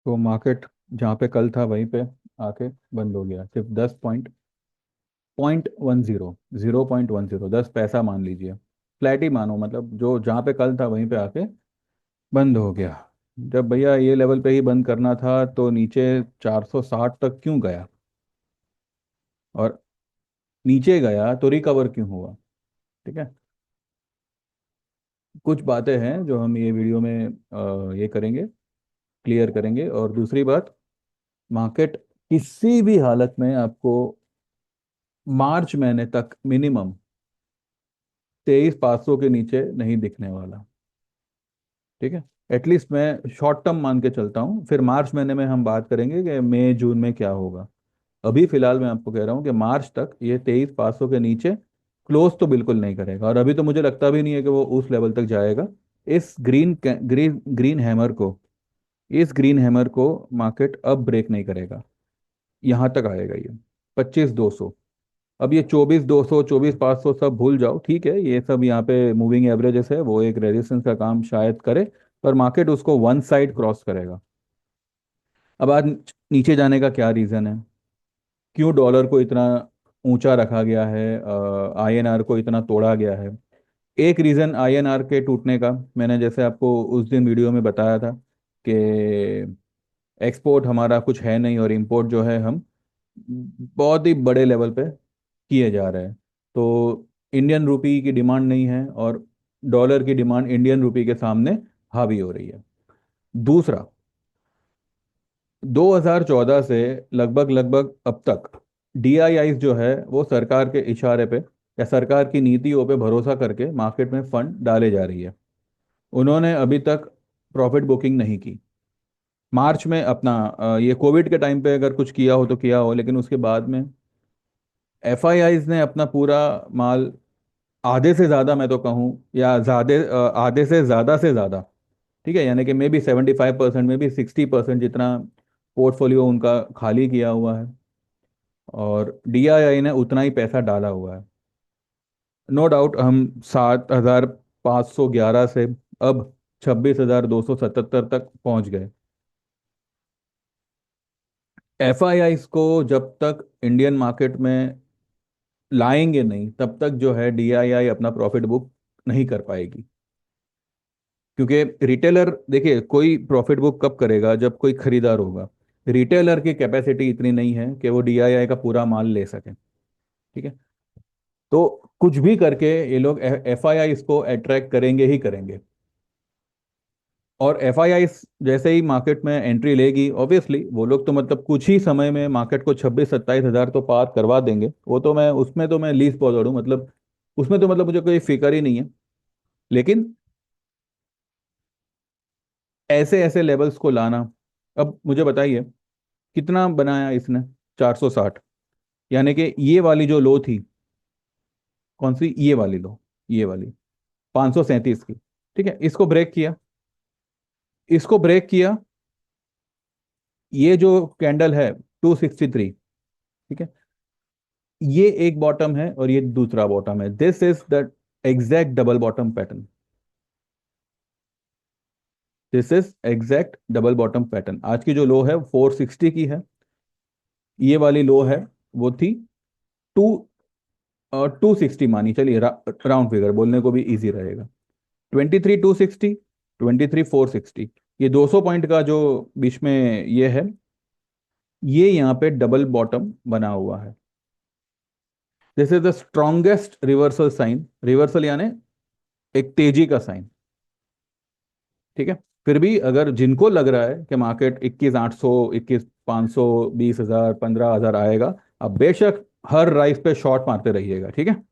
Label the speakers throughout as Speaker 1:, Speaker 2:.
Speaker 1: तो मार्केट जहाँ पे कल था वहीं पे आके बंद हो गया, सिर्फ 10.10 10 पैसा मान लीजिए। फ्लैट ही मानो, मतलब जो जहाँ पे कल था वहीं पे आके बंद हो गया। जब भैया ये लेवल पे ही बंद करना था तो नीचे 460 तक क्यों गया, और नीचे गया तो रिकवर क्यों हुआ? ठीक है, कुछ बातें हैं जो हम ये वीडियो में ये करेंगे, क्लियर करेंगे। और दूसरी बात, मार्केट किसी भी हालत में आपको मार्च महीने तक मिनिमम 23,500 के नीचे नहीं दिखने वाला। ठीक है, एटलीस्ट मैं शॉर्ट टर्म मान के चलता हूँ, फिर मार्च महीने में हम बात करेंगे कि मई जून में क्या होगा। अभी फिलहाल मैं आपको कह रहा हूँ कि मार्च तक ये 23,500 के नीचे क्लोज तो बिल्कुल नहीं करेगा, और अभी तो मुझे लगता भी नहीं है कि वो उस लेवल तक जाएगा। इस ग्रीन हैमर को इस ग्रीन हैमर को मार्केट अब ब्रेक नहीं करेगा। यहाँ तक आएगा ये 25,200। अब ये 24,200 24,500 सब भूल जाओ, ठीक है, ये सब यहाँ पे मूविंग एवरेजेस है, वो एक रेजिस्टेंस का काम शायद करे, पर मार्केट उसको वन साइड क्रॉस करेगा। अब आज नीचे जाने का क्या रीज़न है? क्यों डॉलर को इतना ऊंचा रखा गया है, आईएनआर को इतना तोड़ा गया है? एक रीज़न आईएनआर के टूटने का, मैंने जैसे आपको उस दिन वीडियो में बताया था कि एक्सपोर्ट हमारा कुछ है नहीं और इंपोर्ट जो है हम बहुत ही बड़े लेवल पे किए जा रहे हैं। तो इंडियन रुपी की डिमांड नहीं है, और डॉलर की डिमांड इंडियन रुपी के सामने हावी हो रही है। दूसरा, 2014 से लगभग लगभग अब तक डीआईआई जो है वो सरकार के इशारे पे या सरकार की नीतियों पे भरोसा करके मार्केट में फंड डाले जा रही है। उन्होंने अभी तक प्रॉफिट बुकिंग नहीं की। मार्च में अपना ये कोविड के टाइम पे अगर कुछ किया हो तो किया हो, लेकिन उसके बाद में एफआईआईज ने अपना पूरा माल, आधे से ज़्यादा मैं तो कहूँ, या आधे से ज़्यादा, ठीक है, यानी कि मे बी 75%, में भी 60% जितना पोर्टफोलियो उनका खाली किया हुआ है, और डीआईआई ने उतना ही पैसा डाला हुआ है। नो डाउट हम 7,511 से अब 26,277 तक पहुंच गए। एफआईआई को जब तक इंडियन मार्केट में लाएंगे नहीं, तब तक जो है डीआईआई अपना प्रॉफिट बुक नहीं कर पाएगी। क्योंकि रिटेलर, देखिए, कोई प्रॉफिट बुक कब करेगा? जब कोई खरीदार होगा। रिटेलर की कैपेसिटी इतनी नहीं है कि वो डीआईआई का पूरा माल ले सके। ठीक है, तो कुछ भी करके ये लोग एफआईआई को अट्रैक्ट करेंगे ही करेंगे। और एफआईआई जैसे ही मार्केट में एंट्री लेगी, ऑब्वियसली वो लोग तो मतलब कुछ ही समय में मार्केट को 26-27 हज़ार तो पार करवा देंगे। वो तो मैं उसमें तो मैं लीस्ट बॉलर हूँ, मतलब उसमें तो मतलब मुझे कोई फिक्र ही नहीं है। लेकिन ऐसे ऐसे लेवल्स को लाना, अब मुझे बताइए कितना बनाया इसने? 460। यानी कि ये वाली जो लो थी, कौन सी? ये वाली लो, ये वाली 537 की। ठीक है, इसको ब्रेक किया, इसको ब्रेक किया। ये जो कैंडल है 263, ठीक है, ये एक बॉटम है और ये दूसरा बॉटम है। This is the exact double bottom pattern. This is exact double bottom pattern. आज की जो लो है 460 की है, ये वाली लो है वो थी टू 260, मानी चलिए, राउंड फिगर बोलने को भी इजी रहेगा। 23,260, 23,460, ये 200 पॉइंट का जो बीच में ये है, ये यहाँ पे डबल बॉटम बना हुआ है। This is the strongest reversal sign. Reversal यानी एक तेजी का साइन। ठीक है, फिर भी अगर जिनको लग रहा है कि मार्केट 21,800, 21,500, 20,000, 15,000 आएगा, अब बेशक हर राइस पे शॉर्ट मारते रहिएगा। ठीक है,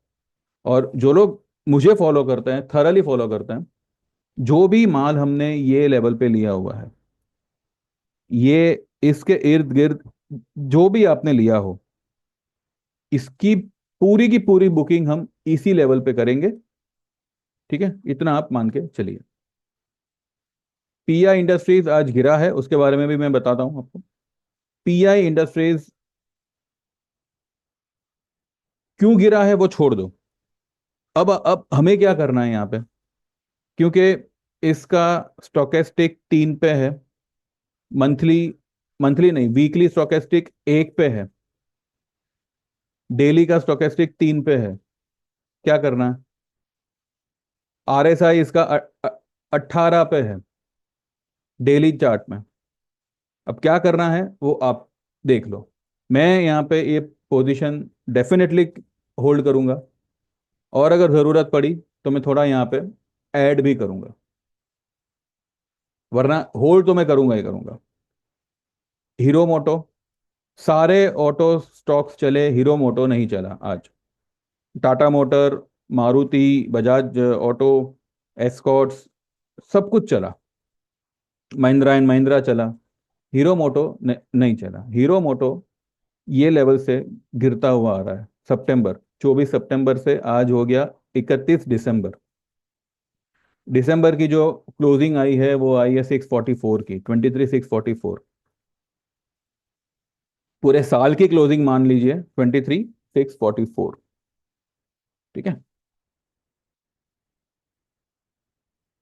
Speaker 1: और जो लोग मुझे फॉलो करते हैं, थरली फॉलो करते हैं, जो भी माल हमने ये लेवल पे लिया हुआ है, ये इसके इर्द गिर्द जो भी आपने लिया हो, इसकी पूरी की पूरी बुकिंग हम इसी लेवल पे करेंगे। ठीक है, इतना आप मान के चलिए। पीआई इंडस्ट्रीज आज गिरा है, उसके बारे में भी मैं बताता हूं आपको। पीआई इंडस्ट्रीज क्यों गिरा है वो छोड़ दो। अब हमें क्या करना है यहाँ पे? क्योंकि इसका स्टोकेस्टिक 3 पे है, मंथली, मंथली नहीं, वीकली स्टोकेस्टिक एक पे है, डेली का स्टोकेस्टिक तीन पे है। क्या करना है? आरएसआई इसका 18 पे है डेली चार्ट में। अब क्या करना है वो आप देख लो। मैं यहाँ पे ये पोजीशन डेफिनेटली होल्ड करूंगा, और अगर ज़रूरत पड़ी तो मैं थोड़ा यहाँ पे ऐड भी करूंगा, वरना होल्ड तो मैं करूंगा ही करूंगा। हीरो मोटो, सारे ऑटो स्टॉक्स चले, हीरो मोटो नहीं चला आज। Tata motor, Maruti, Bajaj auto, Escorts, सब कुछ चला। महिंद्रा एंड महिंद्रा चला। हीरो मोटो नहीं चला। हीरो मोटो ये लेवल से गिरता हुआ आ रहा है। सितंबर, 24 सितंबर से आज हो गया 31 दिसंबर। दिसंबर की जो क्लोजिंग आई है वो आई है 644 की, 23,644। पूरे साल की क्लोजिंग मान लीजिए 23,644। ठीक है।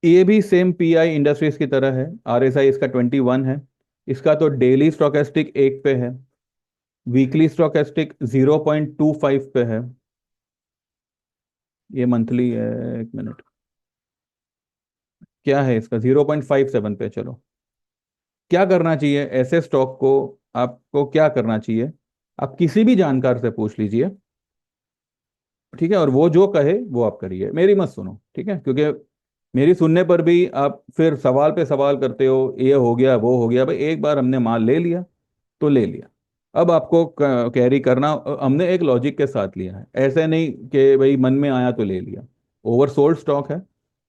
Speaker 1: ये भी सेम पीआई इंडस्ट्रीज की तरह है। आरएसआई इसका 21 है। इसका तो डेली स्टोकेस्टिक एक पे है, वीकली स्टोकेस्टिक 0.25 पे है। ये मंथली है, एक मिनट, क्या है इसका, 0.57 पे। चलो, क्या करना चाहिए ऐसे स्टॉक को? आपको क्या करना चाहिए, आप किसी भी जानकार से पूछ लीजिए, ठीक है, और वो जो कहे वो आप करिए, मेरी मत सुनो, ठीक है? क्योंकि मेरी सुनने पर भी आप फिर सवाल पे सवाल करते हो, ये हो गया वो हो गया। भाई एक बार हमने माल ले लिया तो ले लिया, अब आपको कैरी करना, हमने एक लॉजिक के साथ लिया है, ऐसे नहीं कि भाई मन में आया तो ले लिया। ओवरसोल्ड स्टॉक है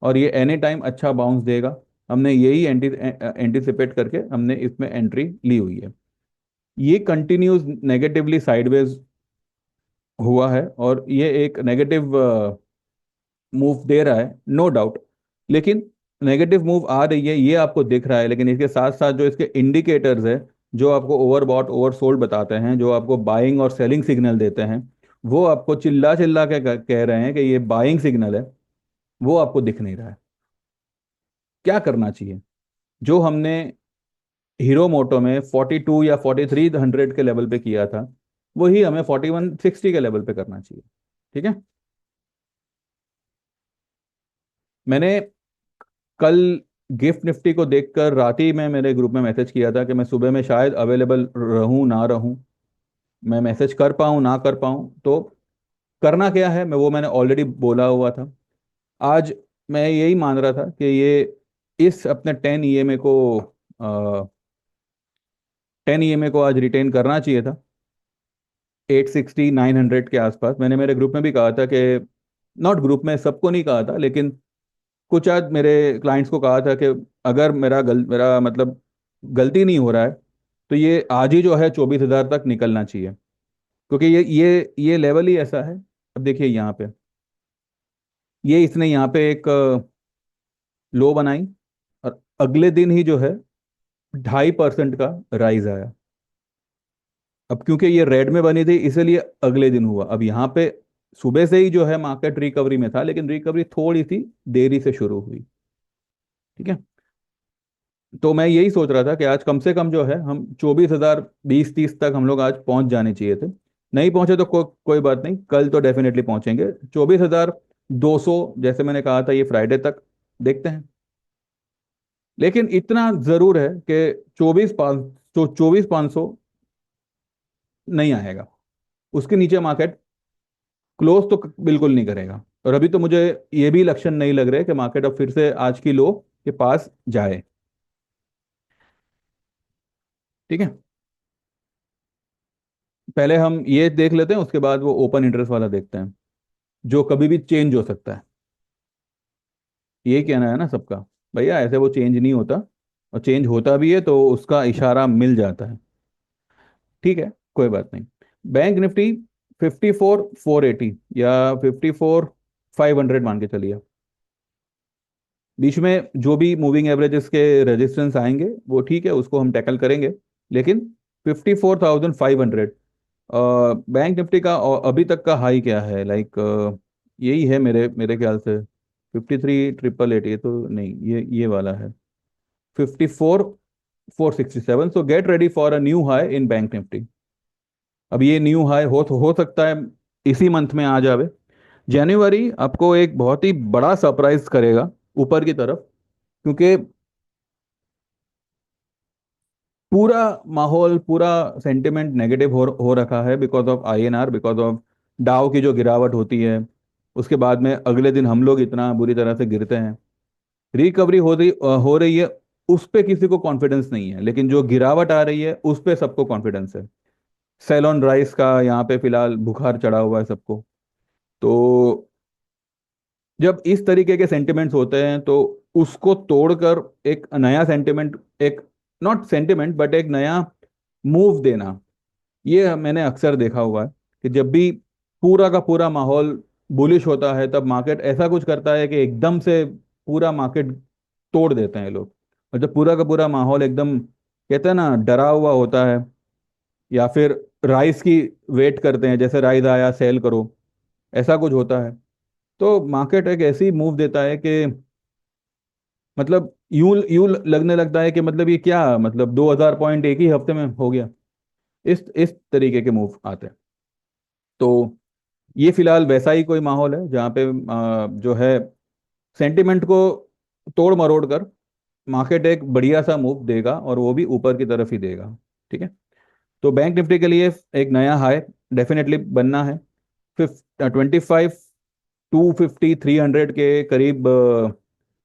Speaker 1: और ये एनी टाइम अच्छा बाउंस देगा। हमने यही एंटिसिपेट करके हमने इसमें एंट्री ली हुई है। ये कंटिन्यूज नेगेटिवली साइडवेज हुआ है और ये एक नेगेटिव मूव दे रहा है, नो डाउट। लेकिन नेगेटिव मूव आ रही है ये आपको दिख रहा है, लेकिन इसके साथ साथ जो इसके इंडिकेटर्स है, जो आपको ओवरबॉट ओवर सोल्ड बताते हैं, जो आपको बाइंग और सेलिंग सिग्नल देते हैं, वो आपको चिल्ला चिल्ला के कह रहे हैं कि ये बाइंग सिग्नल है। वो आपको दिख नहीं रहा है। क्या करना चाहिए? जो हमने हीरो मोटो में 42 या 4300 के लेवल पे किया था, वही हमें 4160 के लेवल पे करना चाहिए। ठीक है। मैंने कल गिफ्ट निफ्टी को देखकर रात ही में मेरे ग्रुप में मैसेज किया था कि मैं सुबह में शायद अवेलेबल रहूं ना रहूं, मैं मैसेज कर पाऊं ना कर पाऊं। तो करना क्या है, मैं वो मैंने ऑलरेडी बोला हुआ था। आज मैं यही मान रहा था कि ये इस अपने 10 ईएमए को, 10 ईएमए को आज रिटेन करना चाहिए था 860 900 के आसपास। मैंने मेरे ग्रुप में भी कहा था कि, नॉट ग्रुप में, सबको नहीं कहा था, लेकिन कुछ आज मेरे क्लाइंट्स को कहा था कि अगर मेरा मतलब गलती नहीं हो रहा है तो ये आज ही जो है 24,000 तक निकलना चाहिए, क्योंकि ये लेवल ही ऐसा है। अब देखिए यहाँ पे, ये इसने यहाँ पे एक लो बनाई और अगले दिन ही जो है 2.5% का राइज आया। अब क्योंकि ये रेड में बनी थी इसलिए अगले दिन हुआ। अब यहाँ पे सुबह से ही जो है मार्केट रिकवरी में था, लेकिन रिकवरी थोड़ी सी देरी से शुरू हुई। ठीक है। तो मैं यही सोच रहा था कि आज कम से कम जो है हम 24,000 20-30 तक हम लोग आज पहुंच जाने चाहिए थे। नहीं पहुंचे तो कोई बात नहीं, कल तो डेफिनेटली पहुंचेंगे 24,200, जैसे मैंने कहा था, ये फ्राइडे तक देखते हैं। लेकिन इतना जरूर है कि 24,500 नहीं आएगा, उसके नीचे मार्केट क्लोज तो बिल्कुल नहीं करेगा। और अभी तो मुझे ये भी लक्षण नहीं लग रहे कि मार्केट अब फिर से आज की लो के पास जाए। ठीक है। पहले हम ये देख लेते हैं, उसके बाद वो ओपन इंटरेस्ट वाला देखते हैं, जो कभी भी चेंज हो सकता है। ये कहना है ना सबका, भैया ऐसे वो चेंज नहीं होता, और चेंज होता भी है तो उसका इशारा मिल जाता है। ठीक है, कोई बात नहीं। बैंक निफ्टी 54,480 या 54,500 मान के चलिए। बीच में जो भी मूविंग एवरेजेस के रेजिस्टेंस आएंगे वो ठीक है, उसको हम टैकल करेंगे। लेकिन 54,500, बैंक निफ्टी का अभी तक का हाई क्या है, लाइक यही है मेरे मेरे ख्याल से 53,888, ये तो नहीं, ये वाला है 54,400। 467, सो get ready for a new high in bank Nifty. अब ये न्यू हाई हो सकता है इसी मंथ में आ जावे। जनवरी आपको एक बहुत ही बड़ा सरप्राइज करेगा ऊपर की तरफ, क्योंकि पूरा माहौल, पूरा सेंटिमेंट नेगेटिव हो रखा है because of INR, because of डाउ की जो गिरावट होती है, उसके बाद में अगले दिन हम लोग इतना बुरी तरह से गिरते हैं। रिकवरी हो रही है, उस पे किसी को कॉन्फिडेंस नहीं है, लेकिन जो गिरावट आ रही है उस पे सबको कॉन्फिडेंस है। सेल राइस का यहाँ पे फिलहाल बुखार चढ़ा हुआ है सबको। तो जब इस तरीके के सेंटिमेंट्स होते हैं तो उसको तोड़कर एक नया सेंटिमेंट, एक नॉट सेंटिमेंट बट एक नया मूव देना, ये मैंने अक्सर देखा हुआ है कि जब भी पूरा का पूरा माहौल बुलिश होता है तब मार्केट ऐसा कुछ करता है कि एकदम से पूरा मार्केट तोड़ देते हैं लोग। और जब पूरा का पूरा माहौल एकदम, कहते हैं ना, डरा हुआ होता है, या फिर राइस की वेट करते हैं, जैसे राइस आया सेल करो, ऐसा कुछ होता है, तो मार्केट एक ऐसी मूव देता है कि मतलब यूं यूं लगने लगता है कि मतलब ये क्या, मतलब 2000 पॉइंट एक ही हफ्ते में हो गया। इस तरीके के मूव आते हैं। तो ये फिलहाल वैसा ही कोई माहौल है जहाँ पे जो है सेंटिमेंट को तोड़ मरोड़ कर मार्केट एक बढ़िया सा मूव देगा, और वो भी ऊपर की तरफ ही देगा। ठीक है। तो बैंक निफ्टी के लिए एक नया हाई डेफिनेटली बनना है। 25, 250, 300 के करीब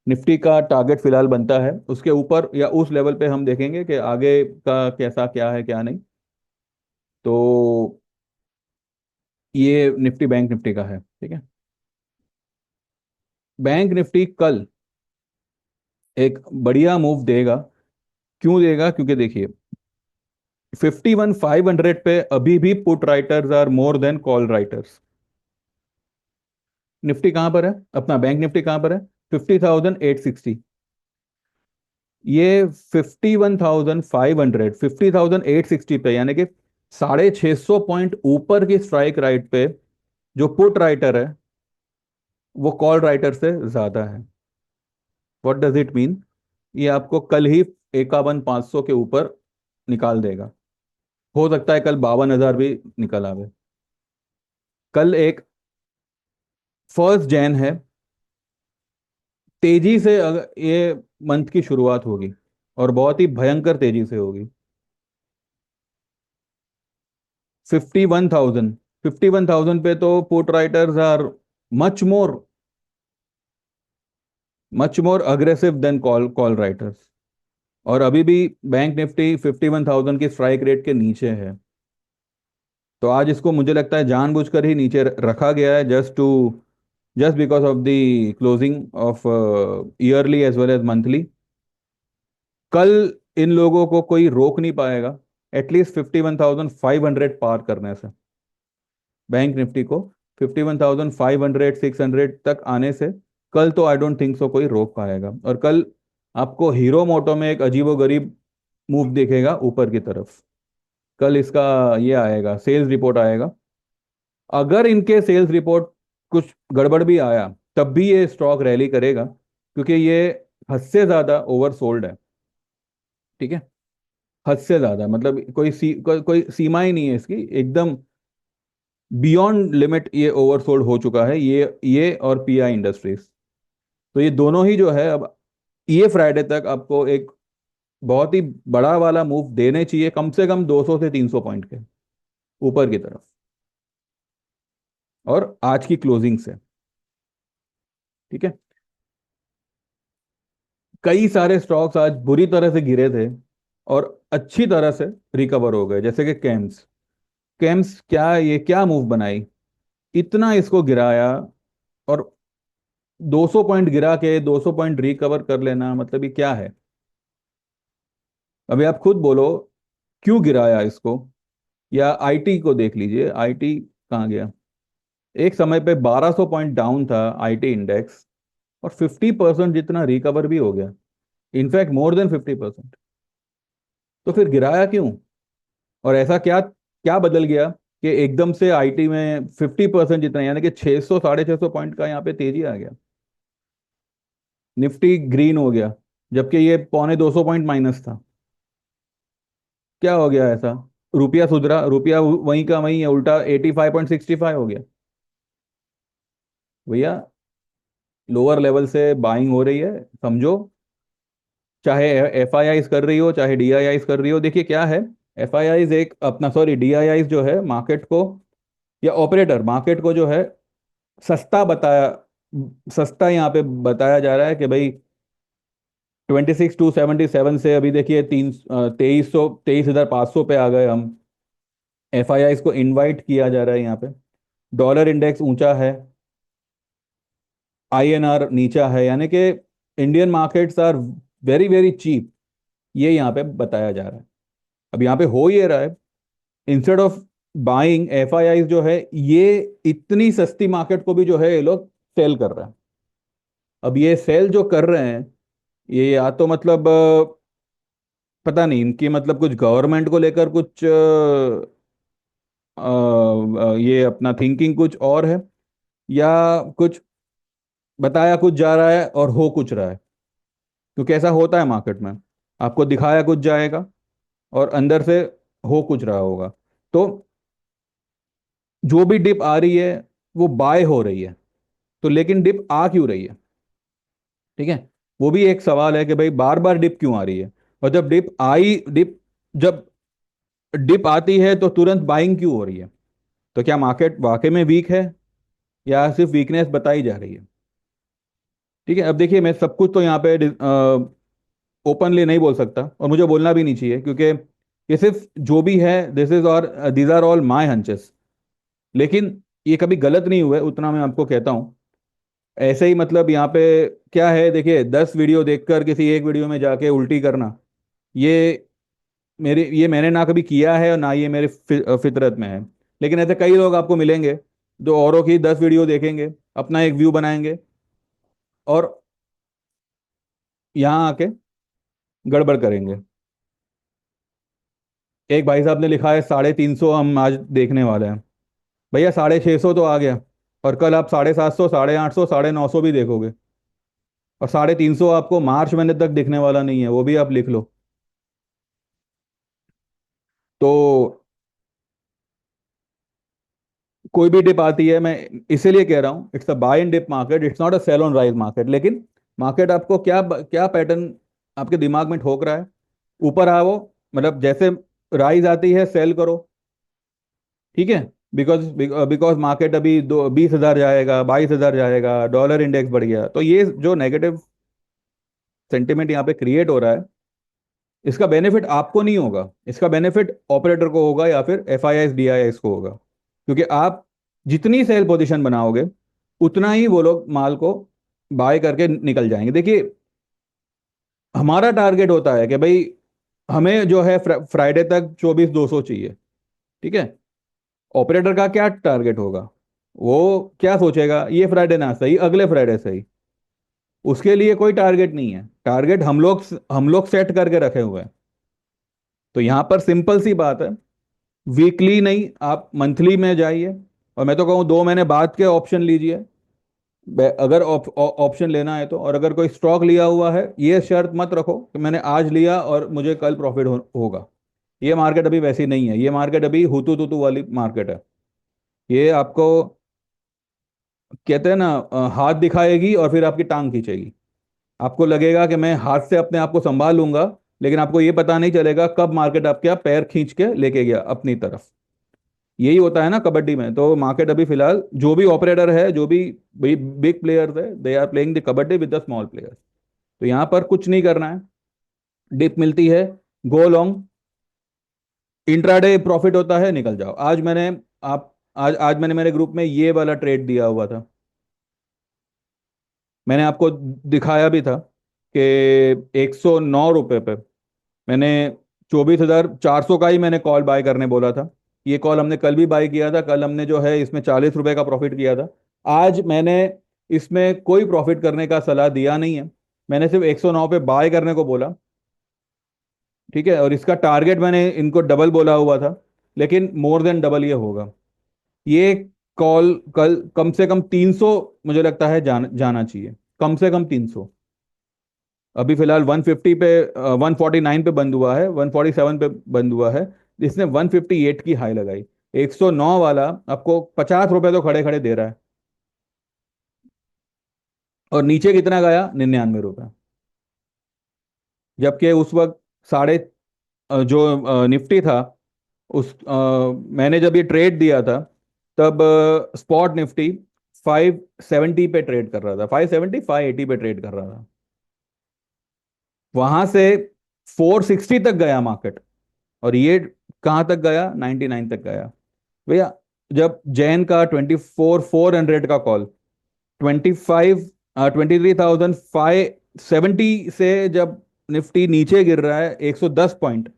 Speaker 1: निफ्टी का टारगेट फिलहाल बनता है। उसके ऊपर या उस लेवल पे हम देखेंगे कि आगे का कैसा क्या है क्या नहीं। तो ये निफ्टी बैंक निफ्टी का है। ठीक है। बैंक निफ्टी कल एक बढ़िया मूव देगा। क्यों देगा? क्योंकि देखिए 51,500 पे अभी भी put writers are more than call writers. Nifty कहां पर है, अपना बैंक निफ्टी कहां पर है? 50,860। ये 51,500, 50,860 पे, यानी कि 650 पॉइंट ऊपर की स्ट्राइक राइट पे जो पुट राइटर है वो कॉल राइटर से ज्यादा है। What does it mean? ये आपको कल ही 51,500 के ऊपर निकाल देगा। हो सकता है कल 52,000 भी निकल आवे। कल एक 1 जैन है, तेजी से अगर ये मंथ की शुरुआत होगी और बहुत ही भयंकर तेजी से होगी। 51,000 पे तो put writers are much more much more aggressive than call call writers. और अभी भी बैंक निफ्टी 51,000 की स्ट्राइक रेट के नीचे है। तो आज इसको मुझे लगता है जानबूझकर ही नीचे रखा गया है, just because of the closing of yearly as well as monthly. कल इन लोगों को कोई रोक नहीं पाएगा एटलीस्ट 51,500 पार करने से। बैंक निफ्टी को 51,500 600 तक आने से कल तो आई डोंट थिंक सो कोई रोक पाएगा। और कल आपको हीरो मोटो में एक अजीबोगरीब मूव दिखेगा ऊपर की तरफ। कल इसका ये आएगा, सेल्स रिपोर्ट आएगा। अगर इनके सेल्स रिपोर्ट कुछ गड़बड़ भी आया तब भी ये स्टॉक रैली करेगा, क्योंकि ये हद से ज्यादा ओवरसोल्ड है। ठीक है। हद से ज्यादा, मतलब कोई सीमा ही नहीं है इसकी, एकदम बियॉन्ड लिमिट ये ओवरसोल्ड हो चुका है, ये और पीआई इंडस्ट्रीज। तो ये दोनों ही जो है अब ये फ्राइडे तक आपको एक बहुत ही बड़ा वाला मूव देने चाहिए, कम से कम 200 से 300 पॉइंट के ऊपर की तरफ, और आज की क्लोजिंग से। ठीक है। कई सारे स्टॉक्स आज बुरी तरह से गिरे थे और अच्छी तरह से रिकवर हो गए, जैसे कि केम्स। केम्स क्या, ये क्या मूव बनाई, इतना इसको गिराया, और 200 पॉइंट गिरा के 200 पॉइंट रिकवर कर लेना, मतलब ये क्या है? अभी आप खुद बोलो, क्यों गिराया इसको? या आईटी को देख लीजिए, आईटी कहाँ गया? एक समय पे 1200 पॉइंट डाउन था आईटी इंडेक्स, और 50% जितना रिकवर भी हो गया, इनफैक्ट मोर देन 50%। तो फिर गिराया क्यों? और ऐसा क्या क्या बदल गया कि एकदम से आईटी में 50% जितना, यानी कि 600 650 पॉइंट का यहाँ पे तेजी आ गया? निफ्टी ग्रीन हो गया, जबकि ये 250 पॉइंट माइनस था। क्या हो गया ऐसा? रुपया सुधरा, रुपया वहीं का वहीं है, उल्टा 85.65 हो गया भैया। लोअर लेवल से बाइंग हो रही है, समझो। चाहे एफ आई आईज कर रही हो, चाहे डी आई आईज कर रही हो। देखिए क्या है, एफ आई आईज एक अपना, सॉरी डी आई आईज जो है मार्केट को, या ऑपरेटर मार्केट को जो है सस्ता बताया, सस्ता यहाँ पे बताया जा रहा है कि भाई 26,277 से अभी देखिए 23,500 पे आ गए हम। एफ आई आईज को इनवाइट किया जा रहा है यहाँ पे। डॉलर इंडेक्स ऊंचा है, आई एन आर नीचा है, यानी कि Indian markets are very very cheap, ये यहाँ पे बताया जा रहा है। अब यहाँ पे हो ये रहा है, instead of buying F I I जो है, ये इतनी सस्ती मार्केट को भी जो है ये लोग सेल कर रहे हैं। अब ये सेल जो कर रहे हैं, ये या तो मतलब पता नहीं इनकी मतलब कुछ गवर्नमेंट को लेकर कुछ ये अपना थिंकिंग कुछ और है, या कुछ बताया कुछ जा रहा है और हो कुछ रहा है। क्योंकि ऐसा होता है मार्केट में, आपको दिखाया कुछ जाएगा और अंदर से हो कुछ रहा होगा। तो जो भी डिप आ रही है वो बाय हो रही है, तो लेकिन डिप आ क्यों रही है? ठीक है, वो भी एक सवाल है कि भाई बार बार डिप क्यों आ रही है। और जब डिप आती है तो तुरंत बाइंग क्यों हो रही है? तो क्या मार्केट वाकई में वीक है, या सिर्फ वीकनेस बताई जा रही है? ठीक है, अब देखिए मैं सब कुछ तो यहाँ पे ओपनली नहीं बोल सकता, और मुझे बोलना भी नहीं चाहिए, क्योंकि ये सिर्फ जो भी है, दिस इज और दीज आर ऑल माई हंचेस। लेकिन ये कभी गलत नहीं हुए, उतना मैं आपको कहता हूँ। ऐसे ही मतलब यहाँ पे क्या है, देखिए 10 वीडियो देखकर किसी एक वीडियो में जाके उल्टी करना, ये ये मैंने ना कभी किया है और ना ये मेरे फितरत में है। लेकिन ऐसे कई लोग आपको मिलेंगे जो औरों की 10 वीडियो देखेंगे, अपना एक व्यू बनाएंगे और यहाँ आके गड़बड़ करेंगे। एक भाई साहब ने लिखा है 350 हम आज देखने वाले हैं। भैया 650 तो आ गया, और कल आप 750, 850, 950 भी देखोगे। और 350 आपको मार्च महीने तक दिखने वाला नहीं है, वो भी आप लिख लो। तो कोई भी डिप आती है, मैं इसीलिए कह रहा हूँ it's a buy and dip market, it's not a sell on rise market. लेकिन मार्केट आपको क्या क्या पैटर्न आपके दिमाग में ठोक रहा है? ऊपर आओ, मतलब जैसे राइज आती है सेल करो, ठीक है। बिकॉज बिकॉज मार्केट अभी 20,000 जाएगा, 22,000 जाएगा, डॉलर इंडेक्स बढ़ गया, तो ये जो नेगेटिव सेंटिमेंट यहाँ पे क्रिएट हो रहा है, इसका बेनिफिट आपको नहीं होगा, इसका बेनिफिट ऑपरेटर को होगा, या फिर F I S D I S को होगा। क्योंकि आप जितनी सेल पोजीशन बनाओगे, उतना ही वो लोग माल को बाय करके निकल जाएंगे। देखिए हमारा टारगेट होता है कि भाई हमें जो है फ्राइडे तक 24,200 चाहिए, ठीक है। ऑपरेटर का क्या टारगेट होगा? वो क्या सोचेगा, ये फ्राइडे ना सही, अगले फ्राइडे सही। उसके लिए कोई टारगेट नहीं है, टारगेट हम लोग सेट करके रखे हुए हैं। तो यहाँ पर सिंपल सी बात है, वीकली नहीं, आप मंथली में जाइए, और मैं तो कहूँ 2 महीने बाद के ऑप्शन लीजिए, अगर ऑप्शन लेना है तो। और अगर कोई स्टॉक लिया हुआ है, ये शर्त मत रखो कि मैंने आज लिया और मुझे कल प्रॉफिट होगा। ये मार्केट अभी वैसी नहीं है, ये मार्केट अभी हुतू तुतू वाली मार्केट है। ये आपको कहते हैं ना, हाथ दिखाएगी और फिर आपकी टांग खींचेगी। आपको लगेगा कि मैं हाथ से अपने आप को संभाल लूंगा, लेकिन आपको ये पता नहीं चलेगा कब मार्केट आपके आप पैर खींच के लेके गया अपनी तरफ। यही होता है ना कबड्डी में। तो मार्केट अभी फिलहाल जो भी ऑपरेटर है, जो भी बिग प्लेयर्स है, they are playing the kabaddi with the small players. तो यहाँ पर कुछ नहीं करना है, डिप मिलती है, गो लॉन्ग, इंट्राडे प्रॉफिट होता है, निकल जाओ। आज मैंने मेरे ग्रुप में ये वाला ट्रेड दिया हुआ था, मैंने आपको दिखाया भी था कि 109 रुपये पे मैंने 24,400 का ही मैंने कॉल बाय करने बोला था। ये कॉल हमने कल भी बाय किया था, कल हमने जो है इसमें 40 रुपए का प्रॉफिट किया था। आज मैंने इसमें कोई प्रॉफिट करने का सलाह दिया नहीं है, मैंने सिर्फ 109 पे बाय करने को बोला, ठीक है। और इसका टारगेट मैंने इनको डबल बोला हुआ था, लेकिन मोर देन डबल ये होगा। ये कॉल कल कम से कम 300 मुझे लगता है जाना चाहिए, कम से कम 300। अभी फिलहाल 150 पे, 149 पे बंद हुआ है, 147 पे बंद हुआ है। इसने 158 की हाई लगाई। 109 वाला आपको 50 रुपए तो खड़े खड़े दे रहा है। और नीचे कितना गया? 99 रुपए। जबकि उस वक्त साढ़े जो निफ्टी था, मैंने जब ये ट्रेड दिया था, तब स्पॉट निफ्टी 570 पे ट्रेड कर रहा था, 570 580 पे ट्रेड कर रहा था। वहां से 460 तक गया मार्केट। और ये कहाँ तक गया? 99 तक गया। भैया, जब जैन का 24,400 का कॉल, 23,570 से जब निफ्टी नीचे गिर रहा है 110 पॉइंट,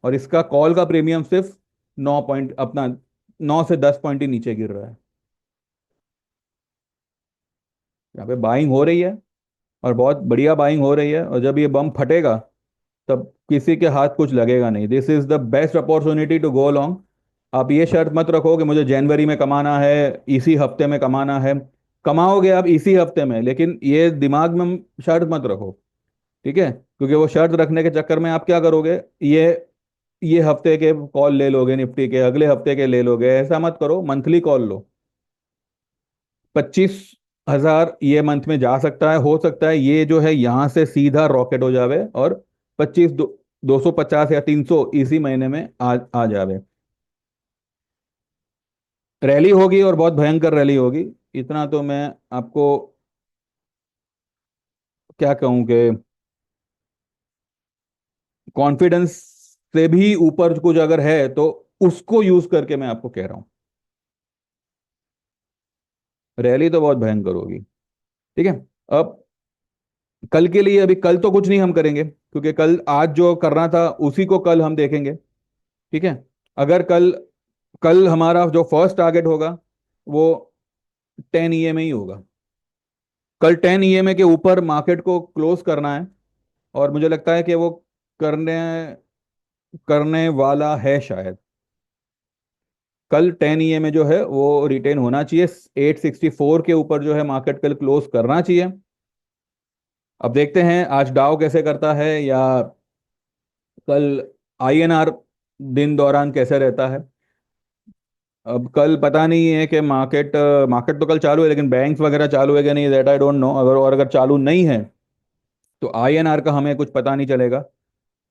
Speaker 1: और इसका कॉल का प्रीमियम सिर्फ 9 पॉइंट, अपना 9 से 10 पॉइंट ही नीचे गिर रहा है। यहाँ पे बाइंग हो रही है, और बहुत बढ़िया बाइंग हो रही है। और जब ये बम फटेगा, तब किसी के हाथ कुछ लगेगा नहीं। This is the best opportunity to go long. आप ये शर्त मत रखो कि मुझे जनवरी में कमाना है, इसी हफ्ते में कमाना है। कमाओगे आप इसी हफ्ते में, लेकिन ये दिमाग में शर्त मत रखो। ठीक है? क्योंकि वो शर्त रखने के चक्कर में आप क्या करोगे, ये हफ्ते के कॉल ले लोगे, निफ्टी के अगले हफ्ते के ले लोगे। ऐसा मत करो, मंथली कॉल लो। 25,000 ये मंथ में जा सकता है, हो सकता है ये जो है यहाँ से सीधा रॉकेट हो जावे, और 250 या 300 इसी महीने में आ जावे। रैली होगी, और बहुत भयंकर रैली होगी। इतना तो मैं आपको क्या कहूँ कि कॉन्फिडेंस से भी ऊपर कुछ अगर है तो उसको यूज करके मैं आपको कह रहा हूँ, रैली तो बहुत भयंकर होगी। ठीक है? अब कल के लिए, अभी कल तो कुछ नहीं हम करेंगे, क्योंकि कल आज जो करना था उसी को कल हम देखेंगे। ठीक है? अगर कल कल हमारा जो फर्स्ट टारगेट होगा वो 10 EMA ही होगा। कल 10 EMA के ऊपर मार्केट को क्लोज करना है, और मुझे लगता है कि वो करने करने वाला है शायद। कल 10 EMA जो है वो रिटेन होना चाहिए। 864 के ऊपर जो है मार्केट कल क्लोज करना चाहिए। अब देखते हैं आज डाउ कैसे करता है, या कल INR दिन दौरान कैसे रहता है। अब कल पता नहीं है कि मार्केट तो कल चालू है, लेकिन बैंक्स वगैरह चालू है कि नहीं, दैट आई डोंट नो। अगर चालू नहीं है तो INR का हमें कुछ पता नहीं चलेगा।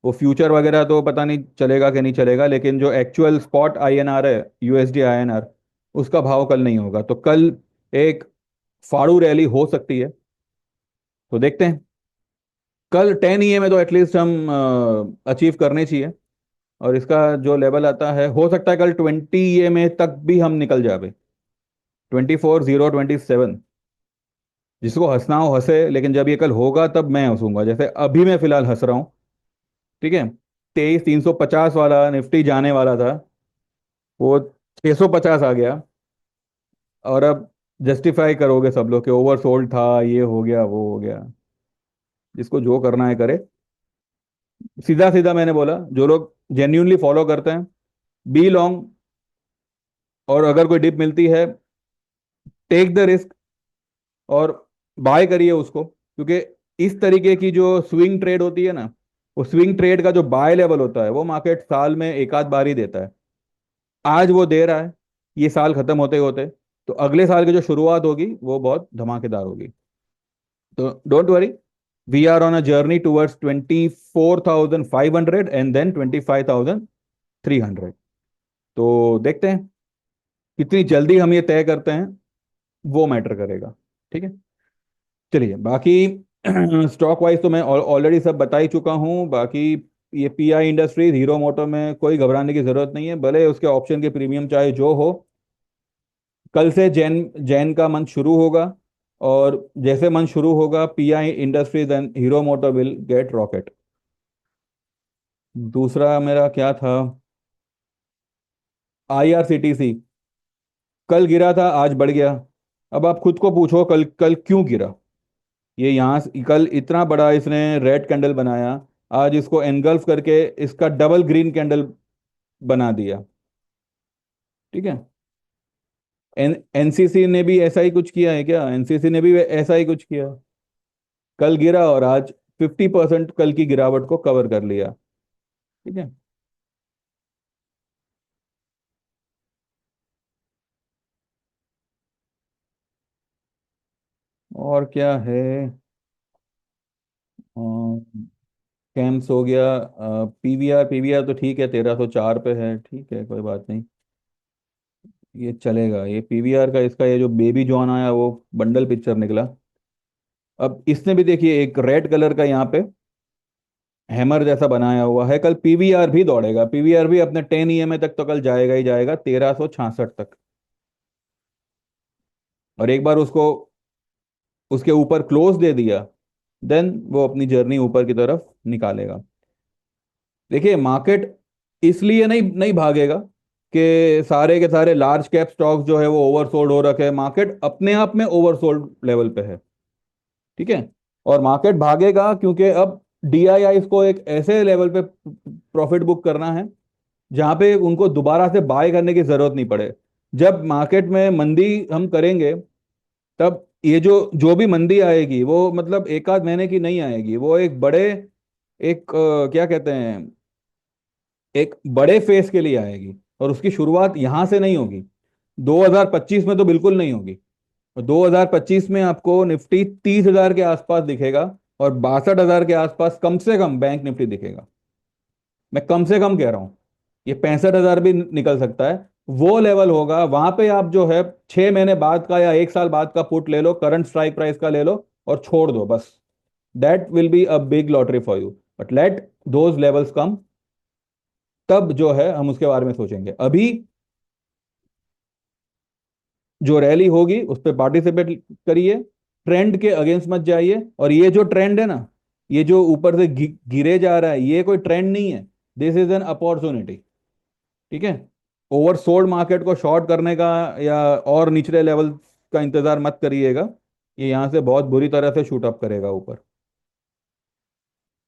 Speaker 1: वो फ्यूचर वगैरह तो पता नहीं चलेगा कि नहीं चलेगा, लेकिन जो एक्चुअल स्पॉट INR है, USD INR, उसका भाव कल नहीं होगा। तो कल एक फाड़ू रैली हो सकती है। तो देखते हैं। कल 10 EMA तो एटलीस्ट हम अचीव करने चाहिए। और इसका जो लेवल आता है, हो सकता है कल 20 EMA तक भी हम निकल जाए। 24,027। जिसको हंसना हो हंसे, लेकिन जब ये कल होगा तब मैं हंसूंगा, जैसे अभी मैं फिलहाल हंस रहा हूँ। ठीक है? 23,350 वाला निफ्टी जाने वाला था, वो 650 आ गया। और अब जस्टिफाई करोगे सब लोग कि ओवर सोल्ड था, ये हो गया वो हो गया। जिसको जो करना है करे। सीधा सीधा मैंने बोला, जो लोग जेन्यूनली फॉलो करते हैं, बी लॉन्ग। और अगर कोई डिप मिलती है, टेक द रिस्क और बाय करिए उसको। क्योंकि इस तरीके की जो स्विंग ट्रेड होती है ना, वो स्विंग ट्रेड का जो बाय लेवल होता है वो मार्केट साल में एक आध बार ही देता है। आज वो दे रहा है, ये साल खत्म होते होते, तो अगले साल की जो शुरुआत होगी वो बहुत धमाकेदार होगी। तो don't worry, we are on a journey towards 24,500 and then 25,300। तो देखते हैं कितनी जल्दी हम ये तय करते हैं, वो मैटर करेगा। ठीक है? चलिए बाकी स्टॉक वाइज तो मैं ऑलरेडी सब बता ही चुका हूँ। बाकी ये PI इंडस्ट्रीज, हीरो मोटो में कोई घबराने की जरूरत नहीं है, भले उसके ऑप्शन के प्रीमियम चाहे जो हो। कल से जैन जैन का मंथ शुरू होगा, और जैसे मंथ शुरू होगा PI industries and Hero Moto will get rocket. दूसरा मेरा क्या था? IRCTC कल गिरा था, आज बढ़ गया। अब आप खुद को पूछो कल कल क्यों गिरा। ये यहाँ कल इतना बड़ा इसने रेड कैंडल बनाया, आज इसको एनगल्फ करके इसका डबल ग्रीन कैंडल बना दिया। ठीक है? NCC ने भी ऐसा ही कुछ किया है क्या? NCC ने भी ऐसा ही कुछ किया। कल गिरा और आज 50% कल की गिरावट को कवर कर लिया। ठीक है। और क्या है? कैम्स हो गया। पीवीआर, पीवीआर तो ठीक है, 1304 पे है, ठीक है, कोई बात नहीं, ये चलेगा। ये पीवीआर का, इसका ये जो बेबी जॉन आया वो बंडल पिक्चर निकला। अब इसने भी देखिए एक रेड कलर का यहाँ पे हैमर जैसा बनाया हुआ है, कल पीवीआर भी दौड़ेगा, पीवीआर भी अपने 10 EMA तक तो कल जाएगा ही जाएगा, 1366 तक। और एक बार उसको उसके ऊपर क्लोज दे दिया, देन वो अपनी जर्नी ऊपर की तरफ निकालेगा। देखिए मार्केट इसलिए नहीं नहीं भागेगा कि सारे के सारे लार्ज कैप स्टॉक्स जो है वो ओवरसोल्ड हो रखे हैं, मार्केट अपने आप में ओवरसोल्ड लेवल पे है। ठीक है। और मार्केट भागेगा क्योंकि अब डीआईआई को एक ऐसे लेवल पे प्रॉफिट बुक करना है जहां पे उनको दोबारा से बाय करने की जरूरत नहीं पड़े। जब मार्केट में मंदी हम करेंगे, तब ये जो जो भी मंदी आएगी वो मतलब एक आध महीने की नहीं आएगी, वो एक बड़े, एक क्या कहते हैं, एक बड़े फेस के लिए आएगी। और उसकी शुरुआत यहां से नहीं होगी, 2025 में तो बिल्कुल नहीं होगी। 2025 में आपको निफ्टी 30,000 के आसपास दिखेगा, और 62,000 के आसपास कम से कम बैंक निफ्टी दिखेगा। मैं कम से कम कह रहा हूं, ये 65,000 भी निकल सकता है। वो लेवल होगा, वहां पे आप जो है 6 महीने बाद का या 1 साल बाद का पुट ले लो, करंट स्ट्राइक प्राइस का ले लो और छोड़ दो बस। That will be a big lottery for you, but let those levels come, तब जो है हम उसके बारे में सोचेंगे। अभी जो रैली होगी उस पर पार्टिसिपेट करिए, ट्रेंड के अगेंस्ट मत जाइए। और ये जो ट्रेंड है ना, ये जो ऊपर से गिरे जा रहा है, ये कोई ट्रेंड नहीं है, दिस इज एन अपॉर्चुनिटी। ठीक है। ओवरसोल्ड मार्केट को शॉर्ट करने का या और निचले लेवल का इंतजार मत करिएगा, ये यहां से बहुत बुरी तरह से शूट अप करेगा ऊपर।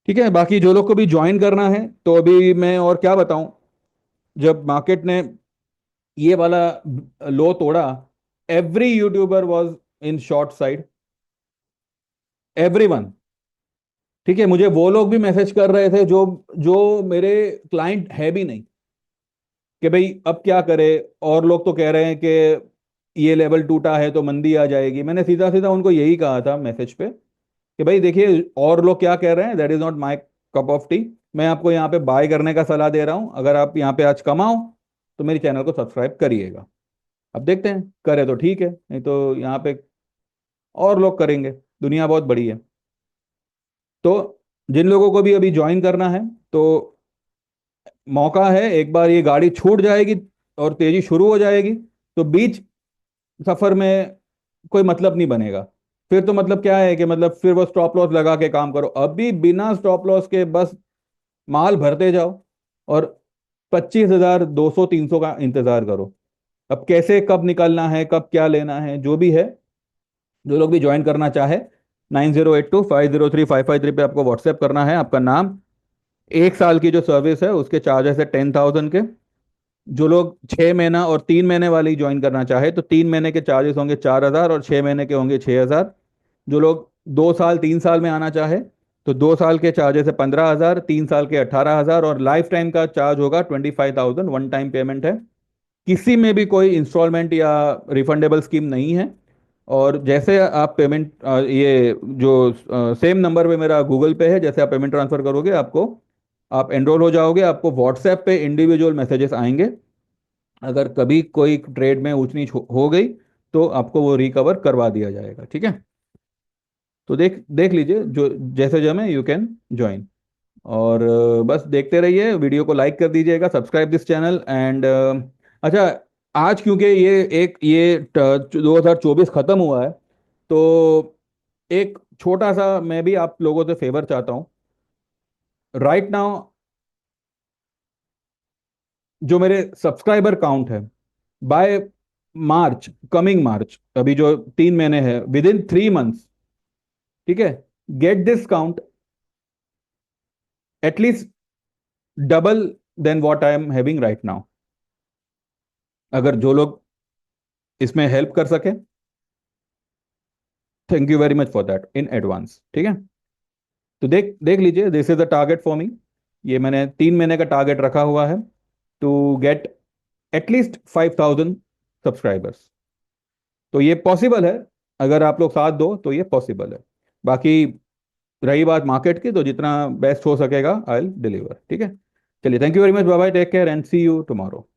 Speaker 1: ठीक है। बाकी जो लोग को भी ज्वाइन करना है तो अभी मैं और क्या बताऊं, जब मार्केट ने ये वाला लो तोड़ा, every YouTuber was in short side, everyone. ठीक है। मुझे वो लोग भी मैसेज कर रहे थे जो जो मेरे क्लाइंट है भी नहीं, कि भाई अब क्या करे। और लोग तो कह रहे हैं कि ये लेवल टूटा है तो मंदी आ जाएगी। मैंने सीधा सीधा उनको यही कहा था मैसेज पे कि भाई देखिए और लोग क्या कह रहे हैं, that is not my cup of T. मैं आपको यहाँ पे बाय करने का सलाह दे रहा हूँ, अगर आप यहाँ पे आज कमाओ तो मेरे चैनल को सब्सक्राइब करिएगा। अब देखते हैं, करे तो ठीक है, नहीं तो यहाँ पे और लोग करेंगे, दुनिया बहुत बड़ी है। तो जिन लोगों को भी अभी ज्वाइन करना है तो मौका है, एक बार ये गाड़ी छूट जाएगी और तेजी शुरू हो जाएगी तो बीच सफर में कोई मतलब नहीं बनेगा। फिर तो मतलब क्या है कि मतलब फिर वो स्टॉप लॉस लगा के काम करो, अभी बिना स्टॉप लॉस के बस माल भरते जाओ और 25,000 200 300 का इंतजार करो। अब कैसे कब निकलना है, कब क्या लेना है, जो भी है, जो लोग भी ज्वाइन करना चाहे, 9082503553 पे आपको व्हाट्सएप करना है आपका नाम। 1 साल की जो सर्विस है उसके चार्जेस है 10,000 के। जो लोग 6 महीना और 3 महीने वाली ज्वाइन करना चाहे तो 3 महीने के चार्जेस होंगे 4,000 और 6 महीने के होंगे 6,000। जो लोग 2 साल 3 साल में आना चाहे तो 2 साल के चार्जेस है 15,000, 3 साल के 18,000 और लाइफ टाइम का चार्ज होगा 25,000, वन टाइम पेमेंट है। किसी में भी कोई इंस्टॉलमेंट या रिफंडेबल स्कीम नहीं है। और जैसे आप पेमेंट, ये जो सेम नंबर पे मेरा गूगल पे है, जैसे आप पेमेंट ट्रांसफर करोगे आपको, आप एनरोल हो जाओगे, आपको व्हाट्सएप पे इंडिविजुअल मैसेजेस आएंगे। अगर कभी कोई ट्रेड में ऊंच नीच हो गई तो आपको वो रिकवर करवा दिया जाएगा। ठीक है। तो देख देख लीजिए, जो जैसे जमे यू कैन ज्वाइन। और बस देखते रहिए, वीडियो को लाइक कर दीजिएगा, सब्सक्राइब दिस चैनल एंड अच्छा, आज क्योंकि ये 2024 खत्म हुआ है तो एक छोटा सा मैं भी आप लोगों से फेवर चाहता हूँ। राइट नाउ जो मेरे सब्सक्राइबर काउंट है, बाय मार्च, कमिंग मार्च, अभी जो 3 महीने हैं, विद इन 3 मंथ्स, ठीक है, get this count at least double then what I am having right now. अगर जो लोग इसमें हेल्प कर सके, thank you very much for that in advance. ठीक है। तो देख देख लीजिए, this is the target for me. ये मैंने 3 महीने का टारगेट रखा हुआ है, टू गेट एटलीस्ट 5,000 सब्सक्राइबर्स। तो ये पॉसिबल है, अगर आप लोग साथ दो तो ये पॉसिबल है। बाकी रही बात मार्केट की, तो जितना बेस्ट हो सकेगा आई विल डिलीवर। ठीक है, चलिए, thank you very much, bye bye, take care and see you tomorrow.